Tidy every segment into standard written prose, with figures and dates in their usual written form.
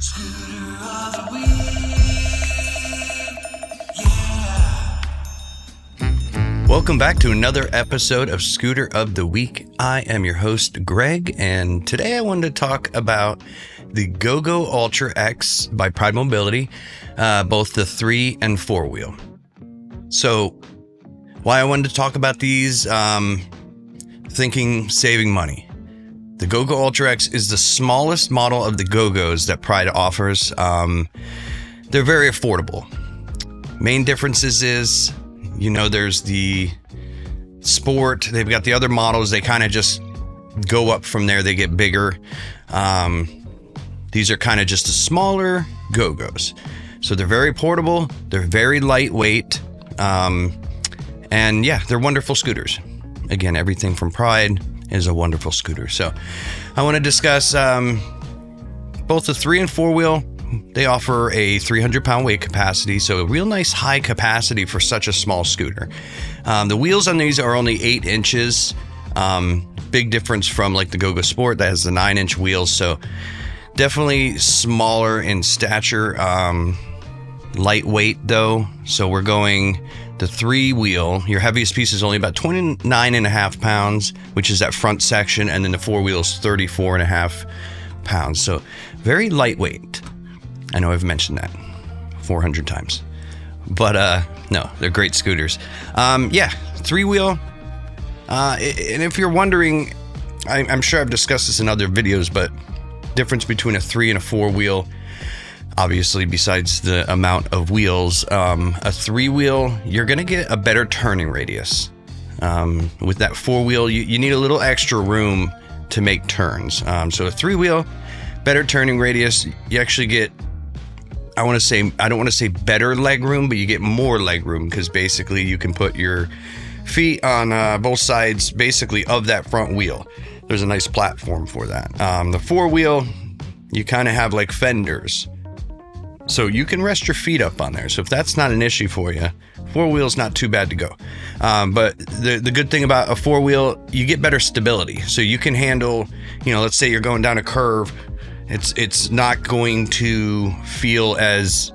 Scooter of the week, yeah. Welcome back to another episode of Scooter of the Week. I am your host, Greg, and today I wanted to talk about the GoGo Ultra X by Pride Mobility, both the 3 and 4 wheel. So, why I wanted to talk about these, saving money. The GoGo Ultra X is the smallest model of the GoGos that Pride offers. They're very affordable. Main differences is, there's the Sport. They've got the other models. They kind of just go up from there. They get bigger. These are kind of just a smaller GoGos. So they're very portable. They're very lightweight. And yeah, they're wonderful scooters. Again, everything from Pride is a wonderful scooter. So I want to discuss both the 3 and 4 wheel. They offer a 300-pound weight capacity, so a real nice high capacity for such a small scooter. The wheels on these are only 8 inches. Big difference from like the GoGo Sport that has the 9-inch wheels, so definitely smaller in stature. Lightweight though, so we're going the 3 wheel. Your heaviest piece is only about 29.5 pounds, which is that front section, and then the 4 wheel is 34.5 pounds. So very lightweight. I know I've mentioned that 400 times, but no, they're great scooters. 3 wheel. And if you're wondering, I'm sure I've discussed this in other videos, but difference between a 3 and a 4 wheel. Obviously, besides the amount of wheels, a 3 wheel, you're going to get a better turning radius. With that 4 wheel, you need a little extra room to make turns. So a 3 wheel, better turning radius, you actually get, I don't want to say better leg room, but you get more leg room because basically you can put your feet on both sides basically of that front wheel. There's a nice platform for that. The 4 wheel, you kind of have like fenders. So you can rest your feet up on there. So if that's not an issue for you, 4 wheel's not too bad to go. But the good thing about a 4 wheel, you get better stability. So you can handle, let's say you're going down a curve. It's not going to feel as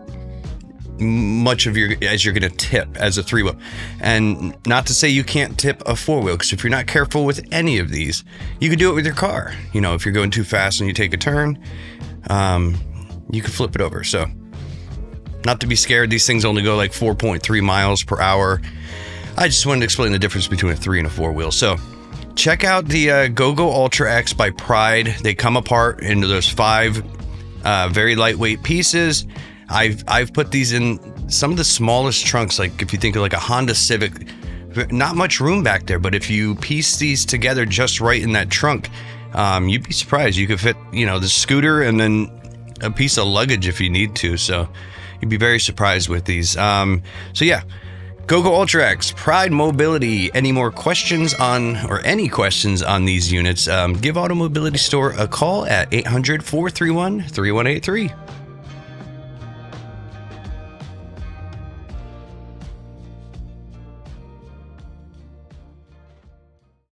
much as you're going to tip as a 3 wheel. And not to say you can't tip a 4 wheel, because if you're not careful with any of these, you can do it with your car. If you're going too fast and you take a turn, you can flip it over. So not to be scared, these things only go like 4.3 miles per hour. I just wanted to explain the difference between a 3 and a 4 wheel. So check out the GoGo Ultra X by Pride. They come apart into those 5 very lightweight pieces. I've put these in some of the smallest trunks. Like if you think of like a Honda Civic, not much room back there, but if you piece these together just right in that trunk, you'd be surprised. You could fit, the scooter and then a piece of luggage if you need to. So you'd be very surprised with these. So yeah, GoGo Ultra X, Pride Mobility. Any questions on these units, give AutoMobility Store a call at 800-431-3183.